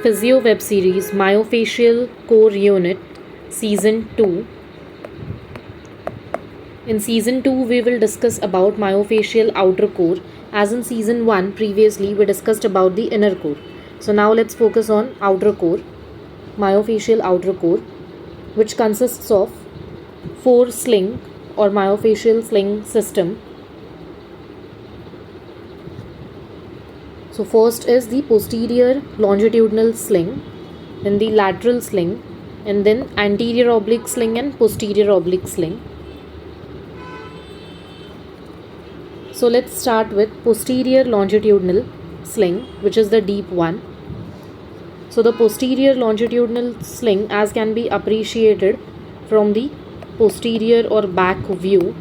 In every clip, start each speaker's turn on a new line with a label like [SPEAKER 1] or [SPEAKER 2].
[SPEAKER 1] Physiowebseries Myofascial Core Unit Season 2. In Season 2, we will discuss about myofascial outer core. As in Season 1, previously we discussed about the inner core. So now let's focus on outer core, myofascial outer core, which consists of 4 sling or myofascial sling system. So first is the posterior longitudinal sling, then the lateral sling, and then anterior oblique sling and posterior oblique sling. So let's start with posterior longitudinal sling, which is the deep one. So the posterior longitudinal sling, as can be appreciated from the posterior or back view,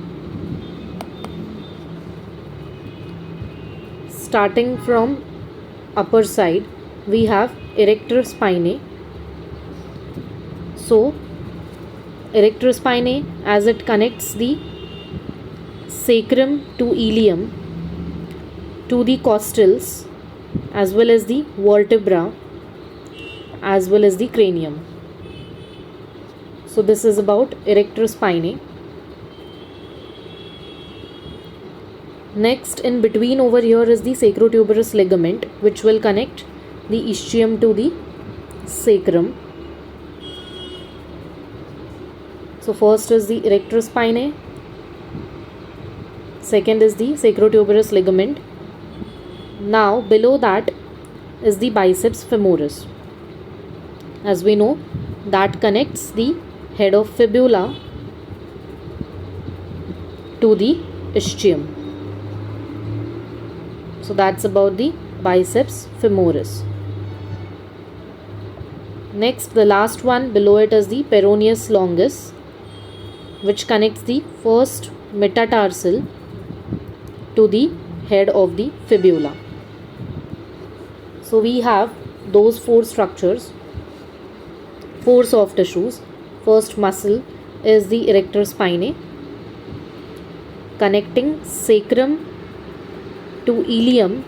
[SPEAKER 1] starting from upper side, we have erector spinae. So erector spinae, as it connects the sacrum to ilium, to the costals, as well as the vertebra, as well as the cranium. So this is about erector spinae. Next, in between over here is the sacrotuberous ligament, which will connect the ischium to the sacrum. So first is the erector spinae, second is the sacrotuberous ligament. Now below that is the biceps femoris. As we know, that connects the head of fibula to the ischium. So that's about the biceps femoris. Next, the last one below it is the peroneus longus, which connects the first metatarsal to the head of the fibula. So we have those 4 structures, 4 soft tissues. First muscle is the erector spinae, connecting sacrum to ilium,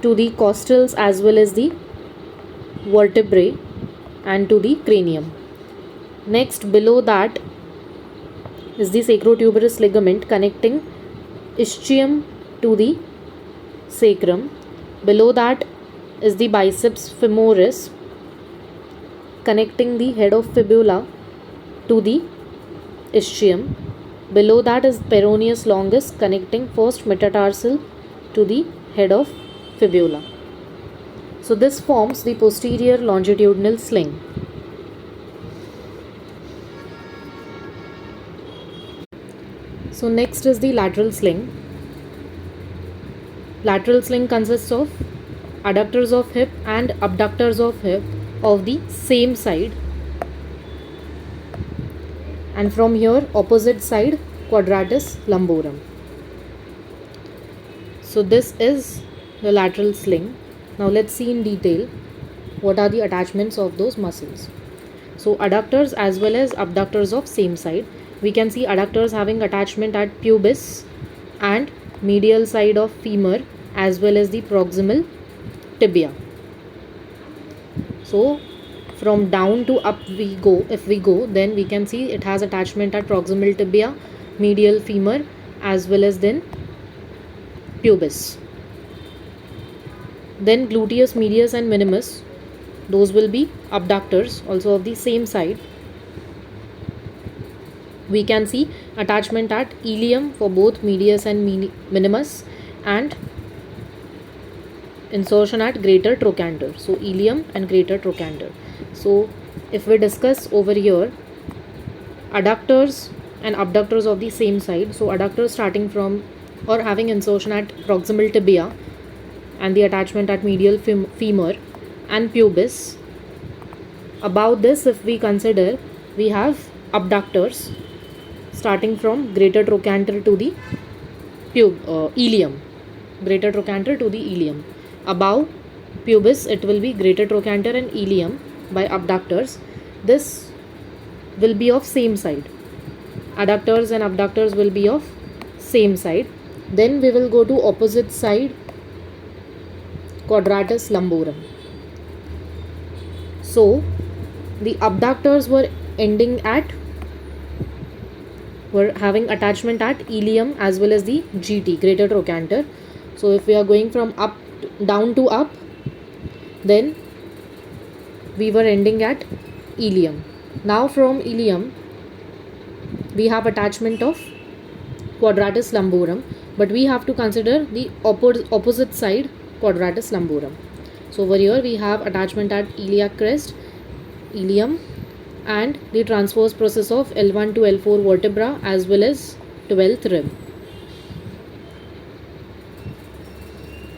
[SPEAKER 1] to the costals as well as the vertebrae, and to the cranium. Next, below that is the sacrotuberous ligament, connecting ischium to the sacrum. Below that is the biceps femoris, connecting the head of fibula to the ischium. Below that is peroneus longus, connecting first metatarsal to the head of fibula. So this forms the posterior longitudinal sling. So next is the lateral sling. Lateral sling consists of adductors of hip and abductors of hip of the same side, and from here opposite side quadratus lumborum. So this is the lateral sling. Now let's see in detail what are the attachments of those muscles. So adductors as well as abductors of same side. We can see adductors having attachment at pubis and medial side of femur, as well as the proximal tibia. So from down to up we go. If we go, then we can see it has attachment at proximal tibia, medial femur, as well as then pubis. Then gluteus medius and minimus, those will be abductors also of the same side. We can see attachment at ilium for both medius and minimus, and insertion at greater trochanter. So ilium and greater trochanter. So if we discuss over here adductors and abductors of the same side, so adductors starting from or having insertion at proximal tibia and the attachment at medial femur and pubis. Above this, if we consider, we have abductors starting from greater trochanter to the ilium, greater trochanter to the ilium. Above pubis, it will be greater trochanter and ilium by abductors. This will be of same side. Adductors and abductors will be of same side. Then we will go to opposite side quadratus lumborum. So the abductors were having attachment at ilium as well as the GT, greater trochanter. So if we are going from down to up, then we were ending at ilium. Now from ilium we have attachment of quadratus lumborum, but we have to consider the opposite side, quadratus lumborum. So over here we have attachment at iliac crest, ilium, and the transverse process of L1 to L4 vertebra as well as 12th rib.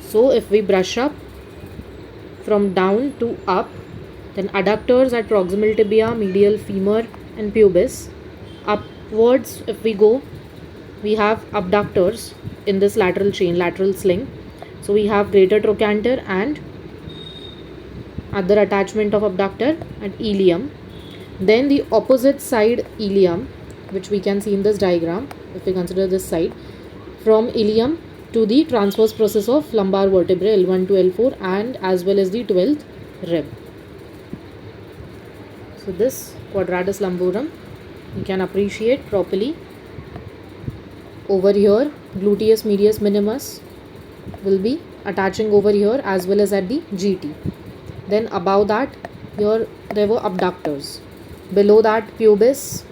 [SPEAKER 1] So if we brush up from down to up, then adductors at proximal tibia, medial femur and pubis. Upwards if we go, we have abductors in this lateral chain, lateral sling. So we have greater trochanter and other attachment of abductor at ilium. Then the opposite side ilium, which we can see in this diagram, if we consider this side, from ilium to the transverse process of lumbar vertebrae L1 to L4 and as well as the 12th rib. So this quadratus lumborum you can appreciate properly. Over here gluteus medius minimus will be attaching over here as well as at the GT. Then above that, here there were abductors. Below that pubis,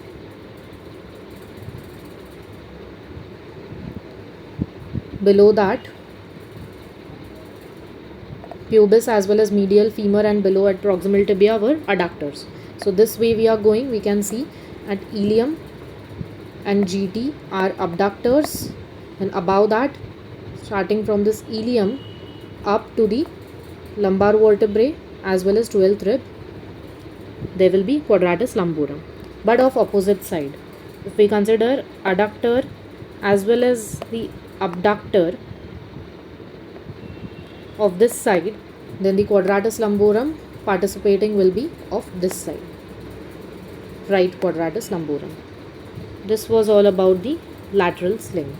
[SPEAKER 1] as well as medial femur and below at proximal tibia were adductors. So this way we are going, we can see at ilium and GT are abductors, and above that, starting from this ilium up to the lumbar vertebrae as well as 12th rib, there will be quadratus lumborum, but of opposite side. If we consider adductor as well as the abductor of this side, then the quadratus lumborum participating will be of this side, right quadratus lumborum. This was all about the lateral sling.